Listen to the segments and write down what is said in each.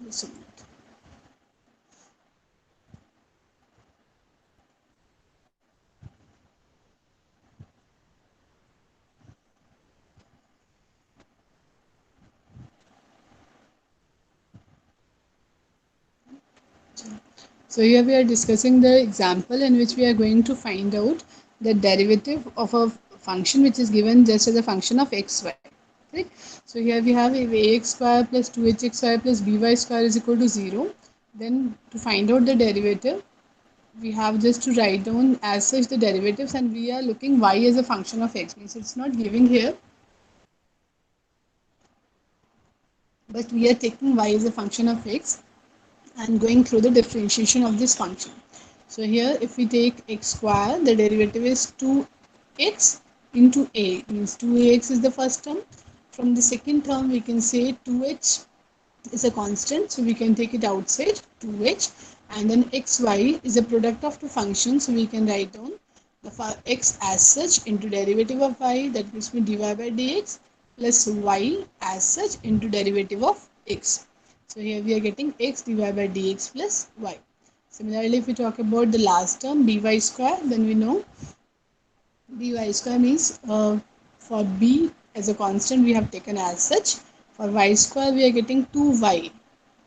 Just a minute. So here we are discussing the example in which we are going to find out the derivative of a function which is given just as a function of xy. Right? So here we have if ax square plus 2hx plus by square is equal to 0. Then to find out the derivative, we have just to write down as such the derivatives, and we are looking y as a function of x. Means it's not giving here, but we are taking y as a function of x and going through the differentiation of this function. So here if we take x square, the derivative is 2x into a, means 2ax is the first term. From the second term we can say 2h is a constant, so we can take it outside 2h, and then xy is a product of two functions, so we can write down the x as such into derivative of y, that gives me dy by dx, plus y as such into derivative of x. So here we are getting x dy by dx plus y. Similarly, if we talk about the last term by square, then we know by square means for b as a constant we have taken as such. For y square we are getting 2y,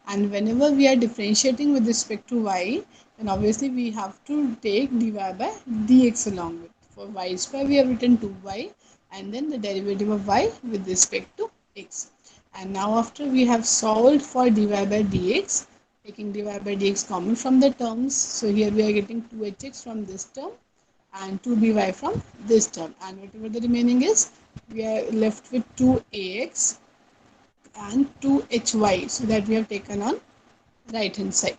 and whenever we are differentiating with respect to y, then obviously we have to take dy by dx along with. For y square we have written 2y, and then the derivative of y with respect to x. And now after we have solved for dy by dx, taking dy by dx common from the terms, so here we are getting 2hx from this term and 2by from this term, and whatever the remaining is, we are left with 2ax and 2hy, so that we have taken on right hand side.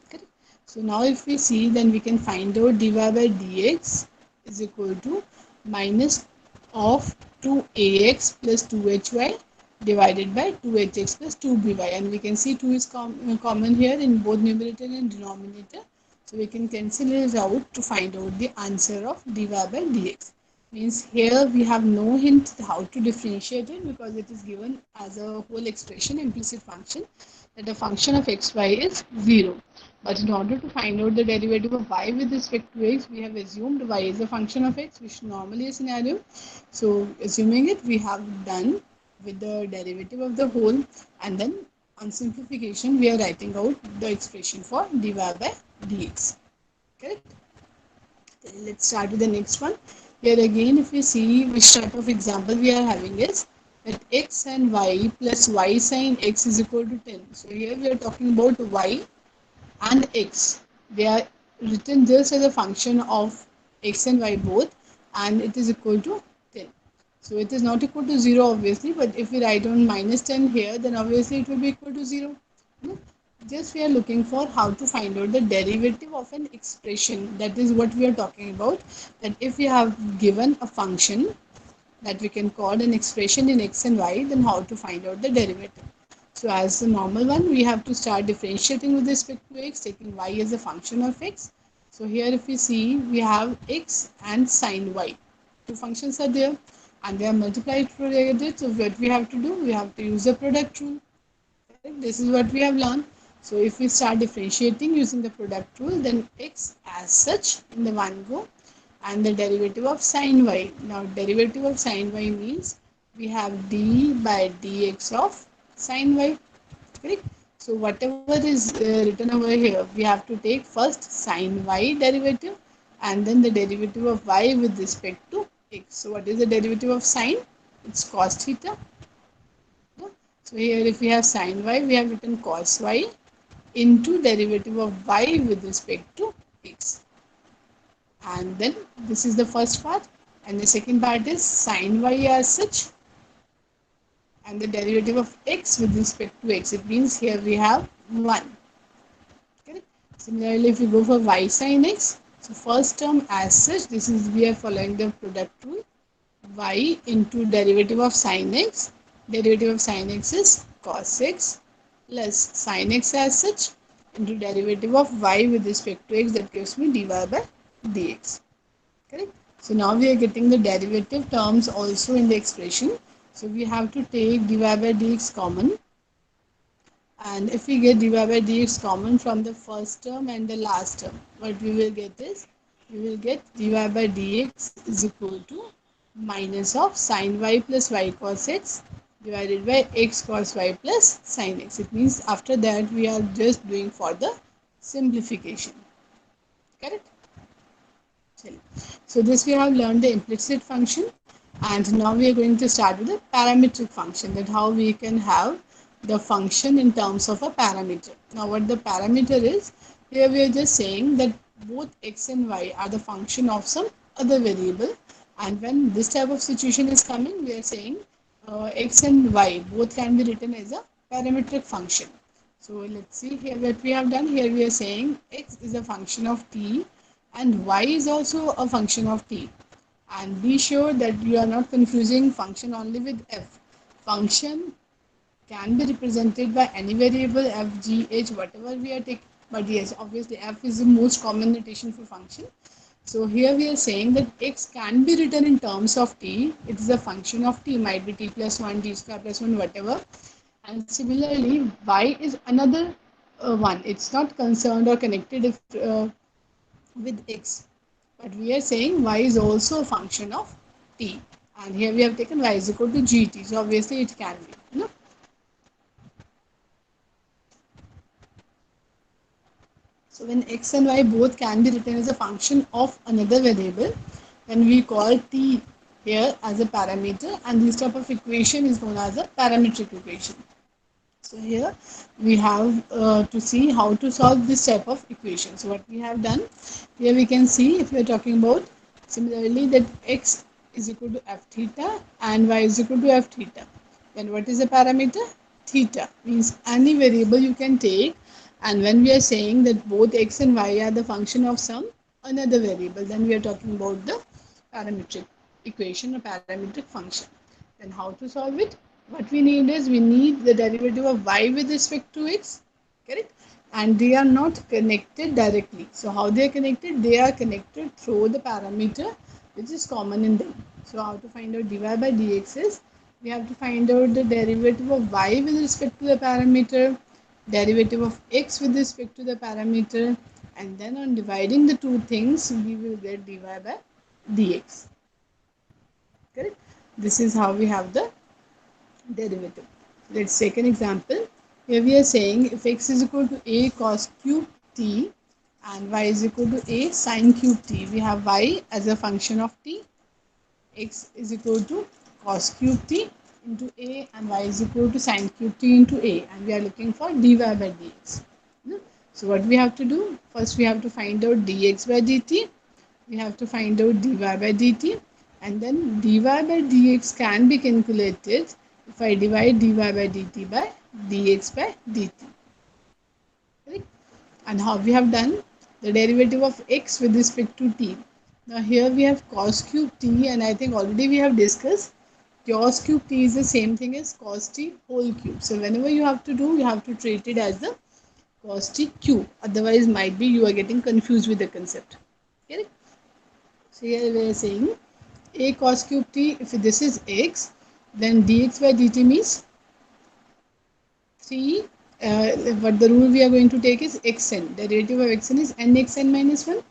Correct? So now if we see, then we can find out dy by dx is equal to minus of 2ax plus 2hy divided by 2hx plus 2by, and we can see 2 is common here in both numerator and denominator, so we can cancel it out to find out the answer of dy by dx. Means here we have no hint how to differentiate it, because it is given as a whole expression, implicit function, that the function of xy is 0. But in order to find out the derivative of y with respect to x, we have assumed y is a function of x, which normally a scenario. So assuming it, we have done with the derivative of the whole, and then on simplification, we are writing out the expression for dy by dx. Correct? Let's start with the next one. Here again, if we see which type of example we are having is that x and y plus y sine x is equal to 10. So here we are talking about y and x. They are written just as a function of x and y both, and it is equal to 10. So it is not equal to 0 obviously, but if we write on minus 10 here, then obviously it will be equal to 0. No? Just we are looking for how to find out the derivative of an expression. That is what we are talking about. That if we have given a function that we can call an expression in x and y, then how to find out the derivative. So as the normal one, we have to start differentiating with respect to x, taking y as a function of x. So here if we see, we have x and sine y. Two functions are there and they are multiplied together. So what we have to do, we have to use the product rule. Correct? This is what we have learned. So if we start differentiating using the product rule, then x as such in the one go, and the derivative of sine y. Now derivative of sine y means we have d by dx of sine y. Correct? So whatever is written over here, we have to take first sine y derivative and then the derivative of y with respect to x. So what is the derivative of sine? It's cos theta. So here if we have sine y, we have written cos y into derivative of y with respect to x. And then this is the first part, and the second part is sine y as such, and the derivative of x with respect to x. It means here we have 1. Correct? Similarly, if we go for y sine x, so first term as such, this is we are following the product rule, y into derivative of sine x. Derivative of sine x is cos x plus sine x as such into derivative of y with respect to x, that gives me dy by dx. Correct? So now we are getting the derivative terms also in the expression. So we have to take dy by dx common, And if we get dy by dx common from the first term and the last term, what we will get is, we will get dy by dx is equal to minus of sine y plus y cos x divided by x cos y plus sine x. It means after that we are just doing for the simplification. Correct? So this we have learned the implicit function, and now we are going to start with the parametric function, that how we can have the function in terms of a parameter. Now what the parameter is, here we are just saying that both x and y are the function of some other variable, and when this type of situation is coming, we are saying x and y both can be written as a parametric function. So let's see here what we have done. Here we are saying x is a function of t and y is also a function of t. And be sure that you are not confusing function only with f. Function can be represented by any variable f, g, h, whatever we are taking. But yes, obviously f is the most common notation for function. So here we are saying that x can be written in terms of t. It is a function of t, might be t plus 1, t square plus 1, whatever. And similarly, y is another one. It's not concerned or connected with x. But we are saying y is also a function of t. And here we have taken y is equal to gt. So obviously it can be. So when x and y both can be written as a function of another variable, then we call t here as a parameter, and this type of equation is known as a parametric equation. So here we have to see how to solve this type of equation. So what we have done, here we can see, if we are talking about similarly that x is equal to f theta and y is equal to f theta. Then what is the parameter? Theta means any variable you can take, and when we are saying that both x and y are the function of some another variable, then we are talking about the parametric equation or parametric function. Then how to solve it? What we need is, we need the derivative of y with respect to x, correct? And they are not connected directly. So how they are connected? They are connected through the parameter which is common in them. So how to find out dy by dx is, we have to find out the derivative of y with respect to the parameter, derivative of x with respect to the parameter, and then on dividing the two things we will get dy by dx. Correct? This is how we have the derivative. Let's take an example. Here we are saying if x is equal to a cos cube t and y is equal to a sin cube t, we have y as a function of t, x is equal to cos cube t into a, and y is equal to sin cube t into a, and we are looking for dy by dx. So what we have to do? First we have to find out dx by dt, we have to find out dy by dt, and then dy by dx can be calculated if I divide dy by dt by dx by dt. Right? And how we have done? The derivative of x with respect to t. Now here we have cos cube t, and I think already we have discussed cos cube t is the same thing as cos t whole cube. So whenever you have to do, you have to treat it as the cos t cube. Otherwise might be you are getting confused with the concept. Correct? So here we are saying a cos cube t, if this is x, then dx by dt means 3, but the rule we are going to take is xn. The derivative of xn is nxn minus 1. So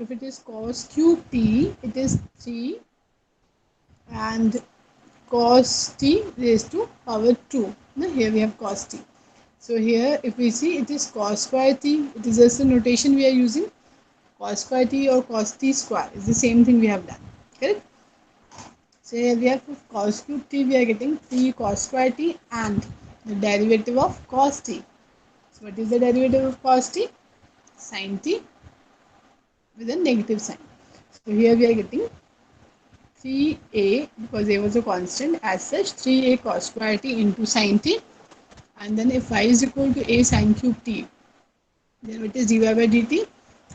if it is cos cube t, it is 3 and cos t raised to power 2. Now here we have cos t. So here if we see, it is cos square t. It is just the notation we are using. Cos square t or cos t square is the same thing we have done. Correct? So here we have cos cube t, we are getting 3 cos square t and the derivative of cos t. So what is the derivative of cos t? Sin t with a negative sign. So here we are getting 3a, because a was a constant, as such 3a cos square t into sin t, and then if y is equal to a sin cube t, then what is dy by dt?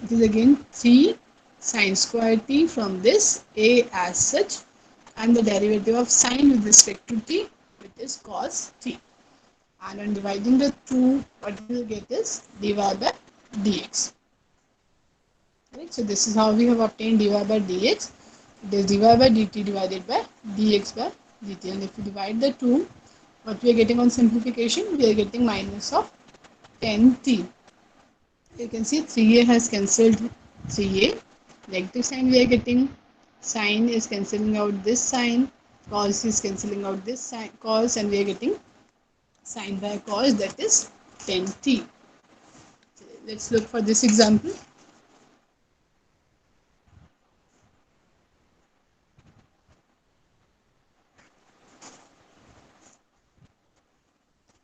It is again 3 sin square t from this a as such, and the derivative of sine with respect to t, which is cos t. And on dividing the two, what we will get is dy by dx. Right? So this is how we have obtained dy by dx. It is dy by dt divided by dx by dt. And if you divide the two, What we are getting on simplification? We are getting minus of 10t. You can see 3a has cancelled 3a. Negative sign we are getting. Sine is cancelling out this sign. Cos is cancelling out this sign, cos, and we are getting sine by cos, that is 10t. Let's look for this example.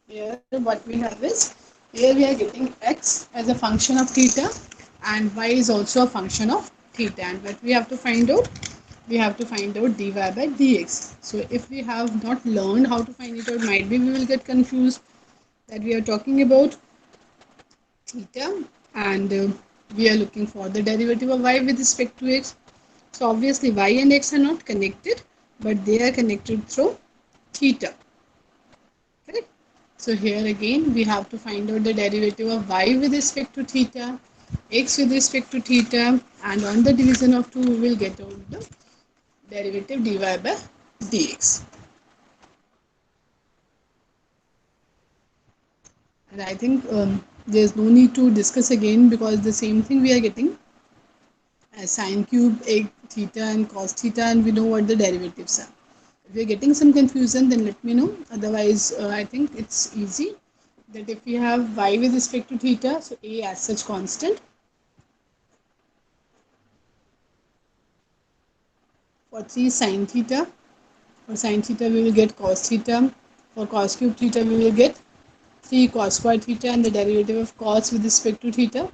Here what we have is, here we are getting x as a function of theta and y is also a function of theta, and what we have to find out, we have to find out dy by dx. So if we have not learned how to find it out, might be we will get confused that we are talking about theta and we are looking for the derivative of y with respect to x. So obviously y and x are not connected, but they are connected through theta. Correct? So here again we have to find out the derivative of y with respect to theta, x with respect to theta, and on the division of 2 we will get out the derivative dy by dx. And I think there's no need to discuss again because the same thing we are getting as sine cube egg theta and cos theta, and we know what the derivatives are. If you're getting some confusion, then let me know. Otherwise, I think it's easy that if we have y with respect to theta, so a as such constant. For 3 sine theta, for sine theta we will get cos theta. For cos cube theta we will get 3 cos square theta, and the derivative of cos with respect to theta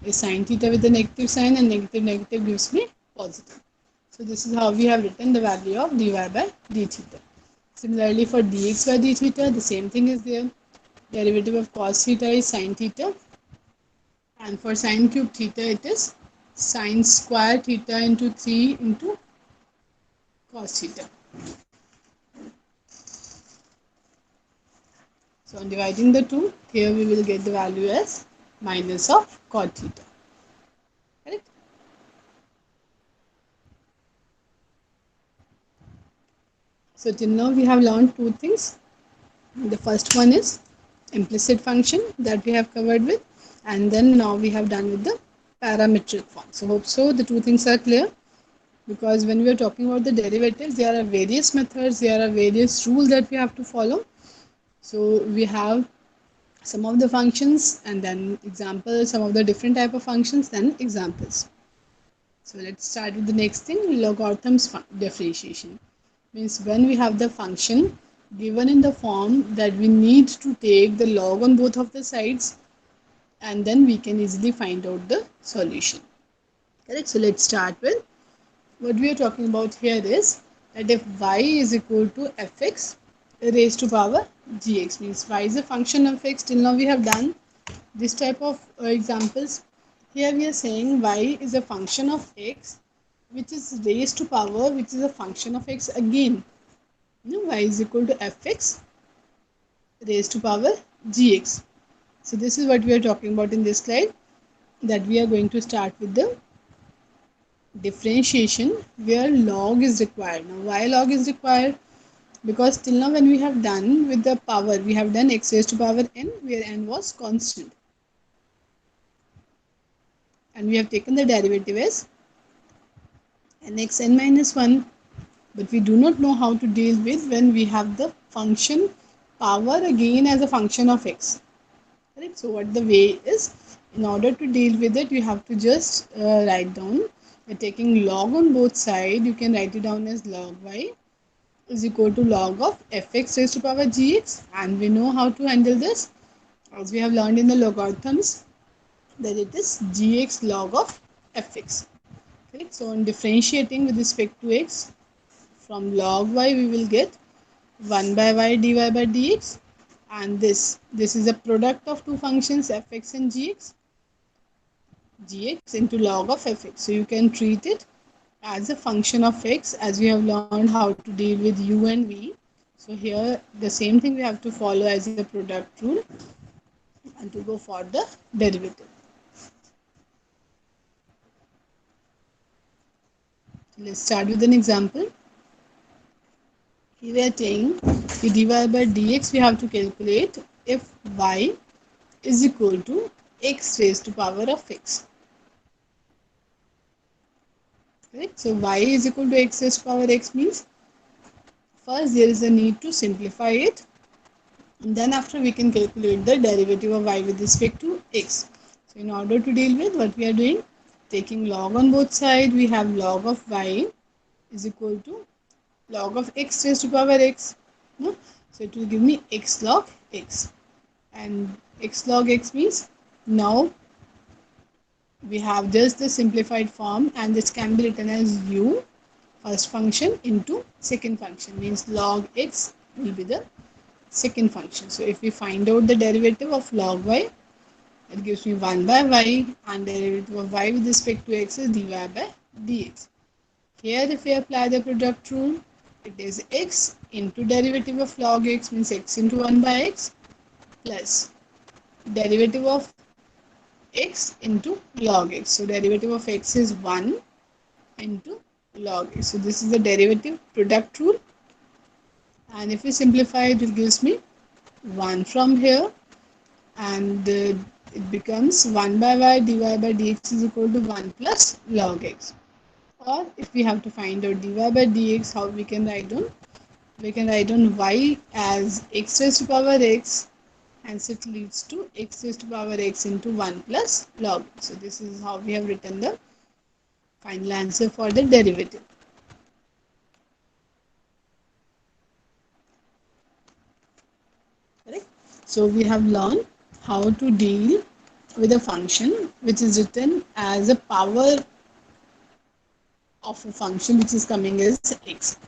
is sine theta with the negative sign, and negative negative gives me positive. So this is how we have written the value of dy by d theta. Similarly for dx by d theta, the same thing is there. Derivative of cos theta is sine theta, and for sine cube theta it is sine square theta into 3 into cos theta. So on dividing the two, here we will get the value as minus of cot theta. Correct? So till now we have learned two things. The first one is implicit function that we have covered with, and then now we have done with the parametric form. So hope so the two things are clear, because when we are talking about the derivatives, there are various methods, there are various rules that we have to follow. So we have some of the functions and then examples, some of the different type of functions, then examples. So let's start with the next thing, logarithms differentiation. Means when we have the function given in the form that we need to take the log on both of the sides, and then we can easily find out the solution. Correct? So let's start with what we are talking about here is that if y is equal to fx raised to power gx, means y is a function of x. Till now we have done this type of examples. Here we are saying y is a function of x which is raised to power, which is a function of x again. Y is equal to fx raised to power gx. So this is what we are talking about in this slide, that we are going to start with the differentiation where log is required. Now why log is required? Because till now when we have done with the power, we have done x raised to power n where n was constant, and we have taken the derivative as nx n minus 1, but we do not know how to deal with when we have the function power again as a function of x. Correct? So what the way is, in order to deal with it, you have to just write down, taking log on both sides, you can write it down as log y is equal to log of fx raised to power gx, and we know how to handle this as we have learned in the logarithms, that it is gx log of fx. Correct? So in differentiating with respect to x, from log y we will get 1 by y dy by dx, and this is a product of two functions fx and gx into log of fx. So you can treat it as a function of x, as we have learned how to deal with u and v. So here the same thing we have to follow as a product rule and to go for the derivative. Let's start with an example. Here we are saying the dy by dx we have to calculate if y is equal to x raised to power of x. Correct? So y is equal to x raised to power x means first there is a need to simplify it, and then after we can calculate the derivative of y with respect to x. So in order to deal with what we are doing, taking log on both sides, we have log of y is equal to log of x raised to power x. No? So it will give me x log x, and x log x means now we have just the simplified form, and this can be written as u first function into second function, means log x will be the second function. So if we find out the derivative of log y, it gives me 1 by y, and derivative of y with respect to x is dy by dx. Here if we apply the product rule, it is x into derivative of log x means x into 1 by x plus derivative of x into log x. So derivative of x is 1 into log x. So this is the derivative product rule, and if we simplify it, it gives me 1 from here, and it becomes 1 by y dy by dx is equal to 1 plus log x. Or if we have to find out dy by dx, how we can write down? We can write down y as x raised to power x, hence it leads to x raised to power x into 1 plus log. So this is how we have written the final answer for the derivative. Correct? So we have learned how to deal with a function which is written as a power of a function which is coming as x.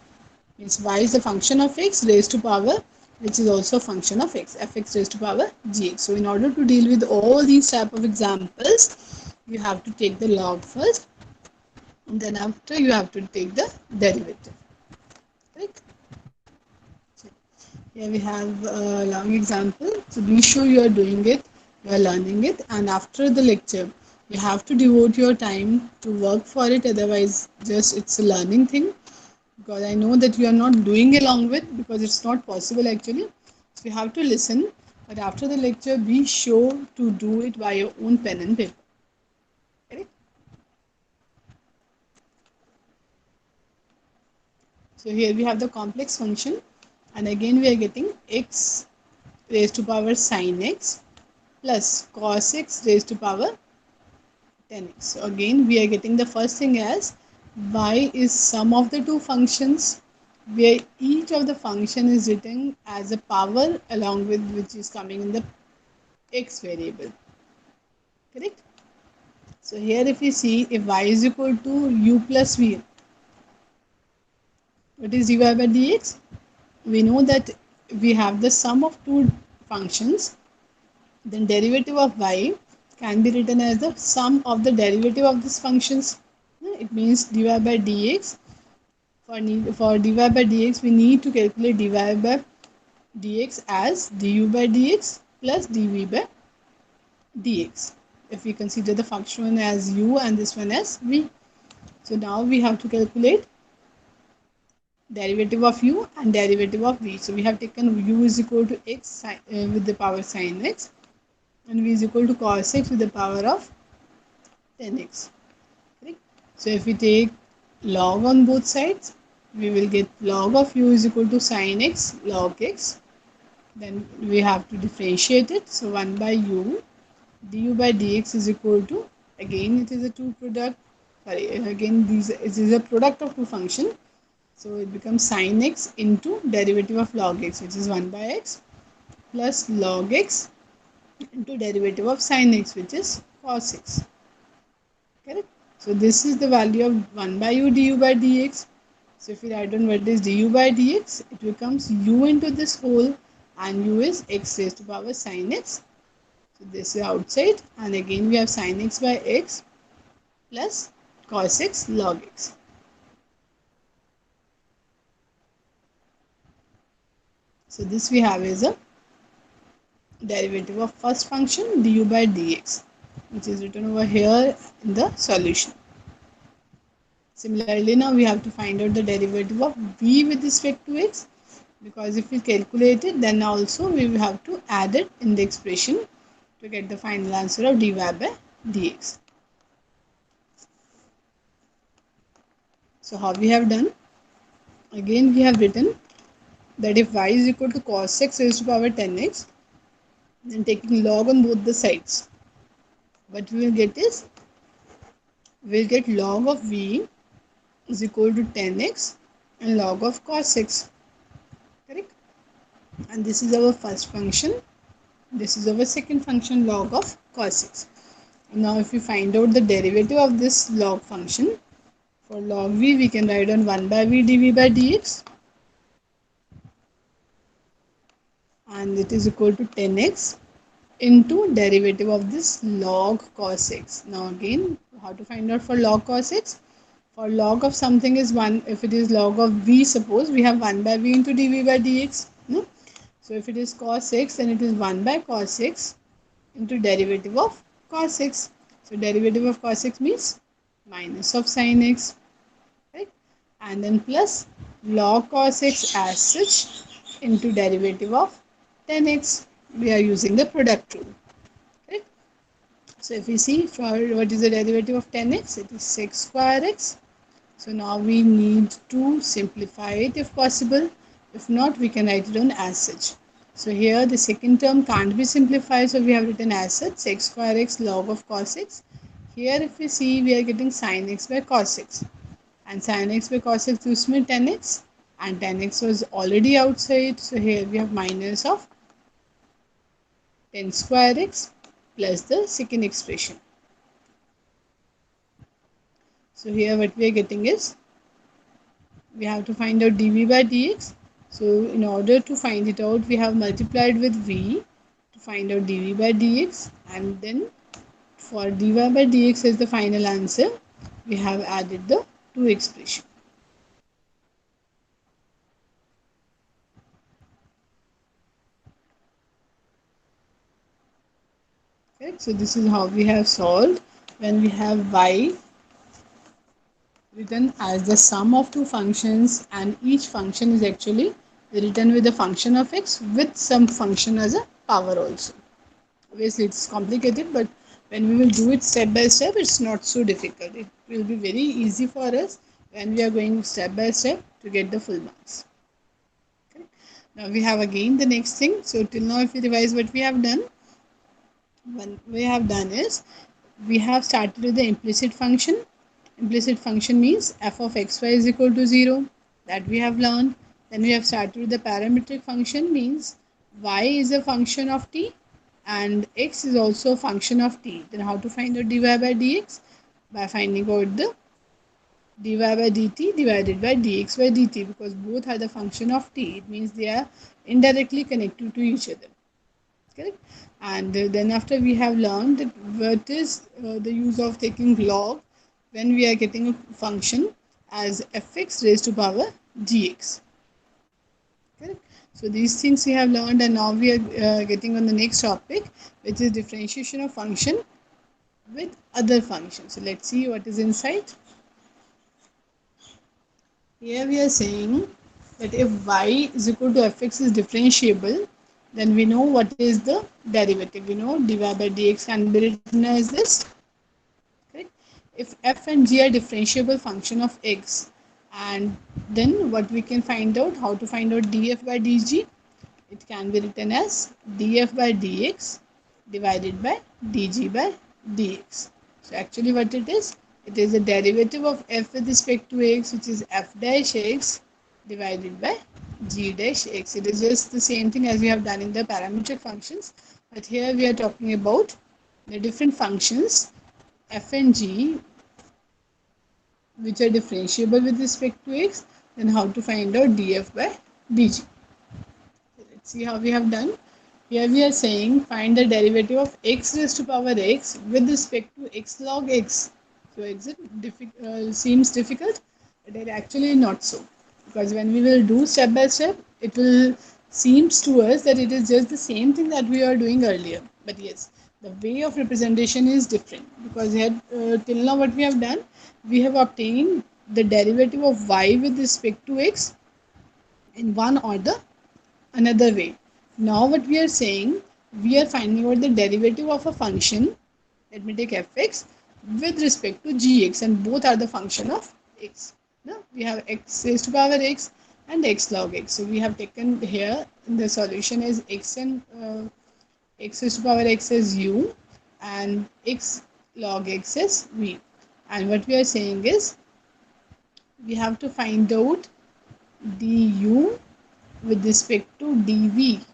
Means y is a function of x raised to power which is also a function of x, fx raised to power gx. So in order to deal with all these type of examples, you have to take the log first, and then after you have to take the derivative. Right? So here we have a long example. So be sure you are doing it, you are learning it, and after the lecture, you have to devote your time to work for it. Otherwise, just it's a learning thing. Because I know that you are not doing along with, because it's not possible actually. So you have to listen, but after the lecture, be sure to do it by your own pen and paper. Correct? So here we have the complex function, and again we are getting x raised to power sin x plus cos x raised to power 10x. So again we are getting the first thing as y is sum of the two functions, where each of the function is written as a power along with which is coming in the x variable. Correct? So here if we see, if y is equal to u plus v, what is dy by dx? We know that we have the sum of two functions, then derivative of y can be written as the sum of the derivative of these functions. It means dy by dx. For dy by dx, we need to calculate dy by dx as du by dx plus dv by dx. If we consider the function as u and this one as v. So now we have to calculate derivative of u and derivative of v. So we have taken u is equal to x with the power sin x, and v is equal to cos x with the power of 10x. Correct? So if we take log on both sides, we will get log of u is equal to sin x log x. Then we have to differentiate it. So 1 by u du by dx is equal to, again it is a two product, sorry, again it is a product of two function. So it becomes sin x into derivative of log x, which is 1 by x, plus log x into derivative of sin x, which is cos x. Correct? So this is the value of 1 by u du by dx. So if we write down what is du by dx, it becomes u into this whole, and u is x raised to power sin x. So this is outside, and again we have sin x by x plus cos x log x. So this we have is a derivative of first function du by dx, which is written over here in the solution. Similarly, now we have to find out the derivative of v with respect to x. because if we calculate it, then also we will have to add it in the expression to get the final answer of dy by dx. So how we have done? Again we have written that if y is equal to cos x raised to power 10x, then taking log on both the sides, what we will get is, we'll get log of v is equal to 10x and log of cos x, correct? And this is our first function. This is our second function, log of cos x. Now if we find out the derivative of this log function, for log v we can write on 1 by v dv by dx, and it is equal to 10x into derivative of this log cos x. Now again, how to find out for log cos x? For log of something is 1, if it is log of v, suppose we have 1 by v into dv by dx, no? So if it is cos x, then it is 1 by cos x into derivative of cos x. So derivative of cos x means minus of sin x, right? And then plus log cos x as such into derivative of 10x. We are using the product rule, right? So if we see for what is the derivative of 10x, it is sec square x. So now we need to simplify it if possible. If not, we can write it down as such. So here the second term can't be simplified, so we have written as such sec square x log of cos x. Here if we see, we are getting sin x by cos x, and sin x by cos x gives me 10x, and 10x was already outside, so here we have minus of 10 square x plus the second expression. So here what we are getting is, we have to find out dv by dx. So in order to find it out, we have multiplied with v to find out dv by dx, and then for dy by dx as the final answer, we have added the two expressions. Correct? So this is how we have solved when we have y written as the sum of two functions, and each function is actually written with the function of x with some function as a power also. Obviously it's complicated, but when we will do it step by step, it's not so difficult. It will be very easy for us when we are going step by step to get the full marks. Okay. Now we have again the next thing. So till now, if we revise what we have done, what we have done is, we have started with the implicit function. Implicit function means f of xy is equal to 0, that we have learned. Then we have started with the parametric function, means y is a function of t and x is also a function of t. Then how to find out dy by dx? By finding out the dy by dt divided by dx by dt, because both are the function of t. It means they are indirectly connected to each other. Correct? And then after we have learned what is the use of taking log when we are getting a function as fx raised to power gx. Correct? So these things we have learned, and now we are getting on the next topic, which is differentiation of function with other functions. So let's see what is inside. Here we are saying that if y is equal to fx is differentiable, then we know what is the derivative. We know dy by dx can be written as this. Correct? If f and g are differentiable function of x, and then what we can find out, how to find out df by dg, it can be written as df by dx divided by dg by dx. So actually what it is the derivative of f with respect to x, which is f dash x divided by g dash x. It is just the same thing as we have done in the parametric functions, but here we are talking about the different functions f and g which are differentiable with respect to x, then how to find out df by dg. Let's see how we have done. Here we are saying find the derivative of x raised to power x with respect to x log x. So seems difficult, but it actually not so. Because when we will do step by step, it will seems to us that it is just the same thing that we are doing earlier. But yes, the way of representation is different, because here till now what we have done, we have obtained the derivative of y with respect to x in one order another way. Now what we are saying, we are finding out the derivative of a function. Let me take fx with respect to gx, and both are the function of x. Now we have x raised to power x and x log x. So we have taken here the solution is x and x raised to power x is u and x log x is v. And what we are saying is we have to find out du with respect to dv.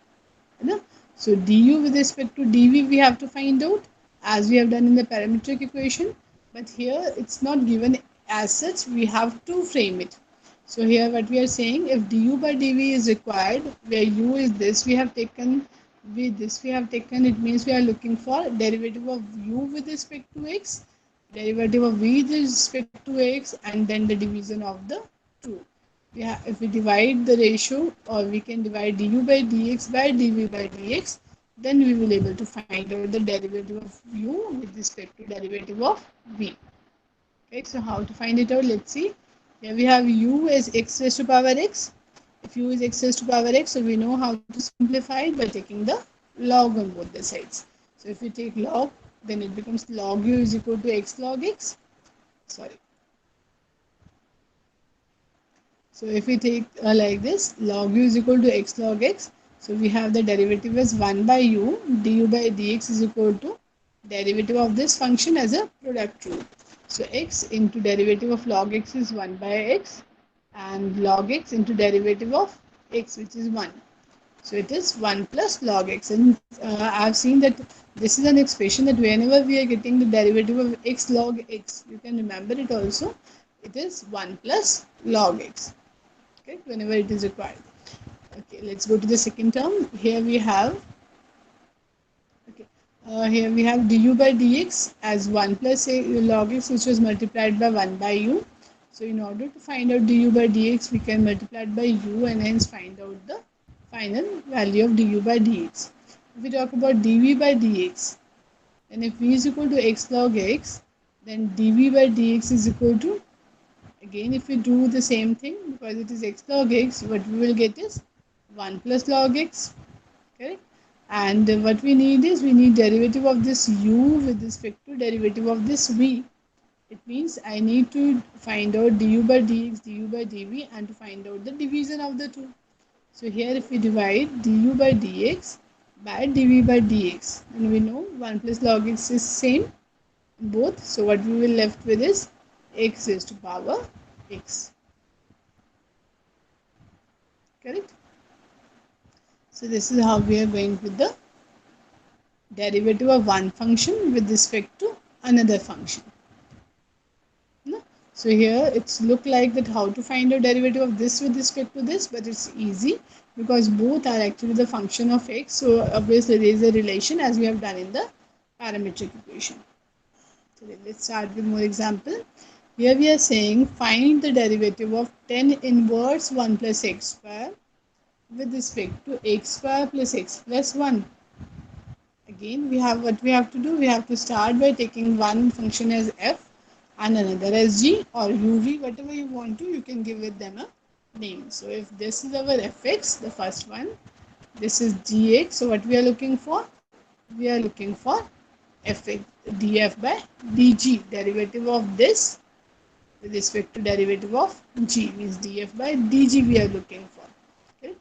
No? So du with respect to dv we have to find out as we have done in the parametric equation, but here it's not given as such, we have to frame it. So here what we are saying, if du by dv is required, where u is this, we have taken with this we have taken, it means we are looking for derivative of u with respect to x, derivative of v with respect to x, and then the division of the two. Yeah, if we divide the ratio, or we can divide du by dx by dv by dx, then we will able to find out the derivative of u with respect to derivative of v. Okay, so how to find it out? Let's see. Here we have u as x raised to power x. If u is x raised to power x, so we know how to simplify it by taking the log on both the sides. So if we take log, then it becomes log u is equal to x log x. Sorry. So if we take like this, log u is equal to x log x. So we have the derivative as 1 by u, du by dx is equal to derivative of this function as a product rule. So x into derivative of log x is 1 by x, and log x into derivative of x, which is 1. So it is 1 plus log x. And I have seen that this is an expression that whenever we are getting the derivative of x log x, you can remember it also. It is 1 plus log x. Okay, whenever it is required. Okay, let's go to the second term. Here we have here we have du by dx as 1 plus log x, which was multiplied by 1 by u. So in order to find out du by dx, we can multiply it by u and hence find out the final value of du by dx. If we talk about dv by dx, then if v is equal to x log x, then dv by dx is equal to, again if we do the same thing, because it is x log x, what we will get is 1 plus log x, correct? And what we need is, we need derivative of this u with respect to derivative of this v. It means I need to find out du by dx, du by dv, and to find out the division of the two. So here if we divide du by dx by dv by dx, and we know 1 plus log x is same both, so what we will left with is x raised to power x, correct? So this is how we are going with the derivative of one function with respect to another function. No? So here it's look like that how to find a derivative of this with respect to this, but it's easy because both are actually the function of x. So obviously there is a relation as we have done in the parametric equation. So let's start with more example. Here we are saying find the derivative of tan inverse 1 plus x square with respect to x square plus x plus 1. Again, we have what we have to do. We have to start by taking one function as f and another as g or uv, whatever you want to. You can give it them a name. So if this is our fx, the first one, this is gx. So what we are looking for? We are looking for fx df by dg, derivative of this with respect to derivative of g, means df by dg we are looking for. Okay?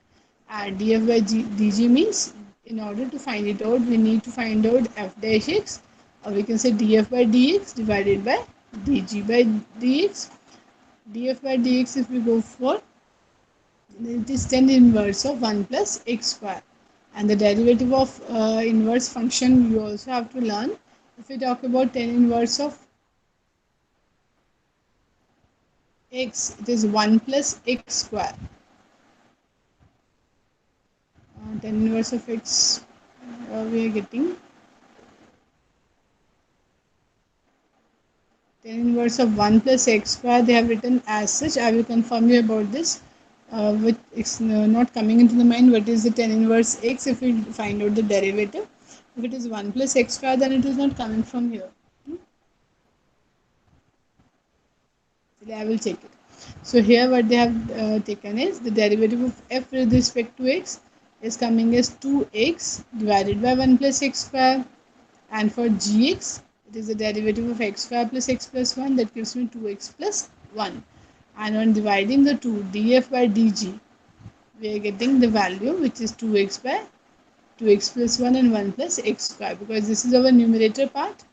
And df by dg means in order to find it out, we need to find out f dash x, or we can say df by dx divided by dg by dx. Df by dx, if we go for, it is tan inverse of 1 plus x square. And the derivative of inverse function you also have to learn. If we talk about tan inverse of x, it is 1 plus x square. Tan inverse of x, we are getting tan inverse of 1 plus x square. They have written as such. I will confirm you about this. With it's not coming into the mind, what is the tan inverse x if we find out the derivative. If it is 1 plus x square, then it is not coming from here. I will check it. So here what they have taken is the derivative of f with respect to x. is coming as 2x divided by 1 plus x square, and for gx it is the derivative of x square plus x plus 1, that gives me 2x plus 1. And on dividing the 2, df by dg, we are getting the value which is 2x by 2x plus 1 and 1 plus x square, because this is our numerator part,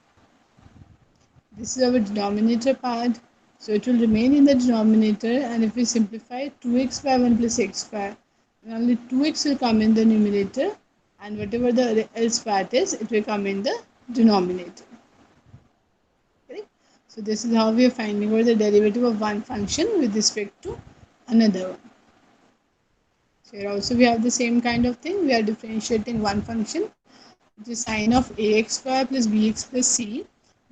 this is our denominator part, so it will remain in the denominator. And if we simplify 2x by 1 plus x square, then only 2x will come in the numerator, and whatever the else part is, it will come in the denominator. Okay? So this is how we are finding out the derivative of one function with respect to another one. So here also we have the same kind of thing. We are differentiating one function, which is sine of ax square plus bx plus c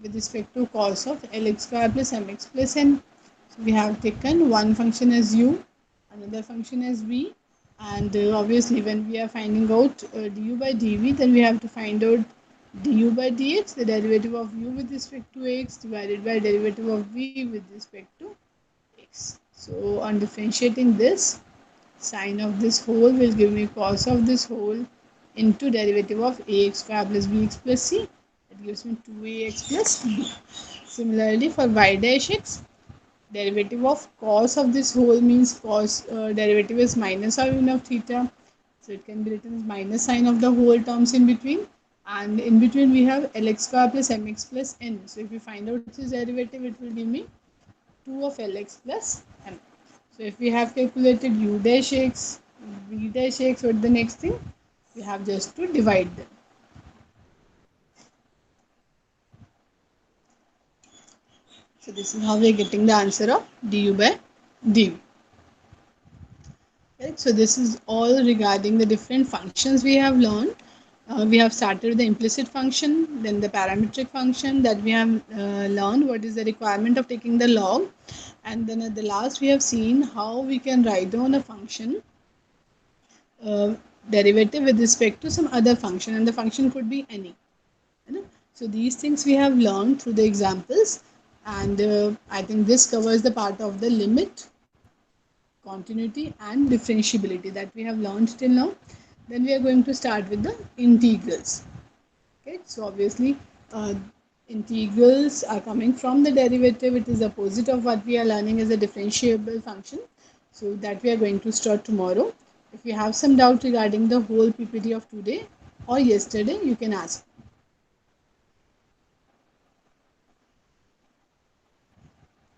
with respect to cos of lx square plus mx plus n. So we have taken one function as u, another function as v, and obviously when we are finding out du by dv, then we have to find out du by dx, the derivative of u with respect to x divided by derivative of v with respect to x. So on differentiating this, sine of this whole will give me cos of this whole into derivative of ax square plus bx plus c. It gives me 2ax plus b. Similarly for y dash x, derivative of cos of this whole means cos derivative is minus sine of theta. So it can be written as minus sine of the whole terms in between. And in between we have lx square plus mx plus n. So if we find out this derivative, it will give me 2 of lx plus m. So if we have calculated u dash x, v dash x, what the next thing? We have just to divide them. So this is how we are getting the answer of du by dv. Right? So this is all regarding the different functions we have learned. We have started with the implicit function, then the parametric function that we have learned what is the requirement of taking the log, and then at the last we have seen how we can write down a function uh, derivative with respect to some other function, and the function could be any. You know? So these things we have learned through the examples, and I think this covers the part of the limit, continuity and differentiability that we have learned till now. Then we are going to start with the integrals. Okay, so obviously integrals are coming from the derivative. It is opposite of what we are learning as a differentiable function. So that we are going to start tomorrow. If you have some doubt regarding the whole PPT of today or yesterday, you can ask.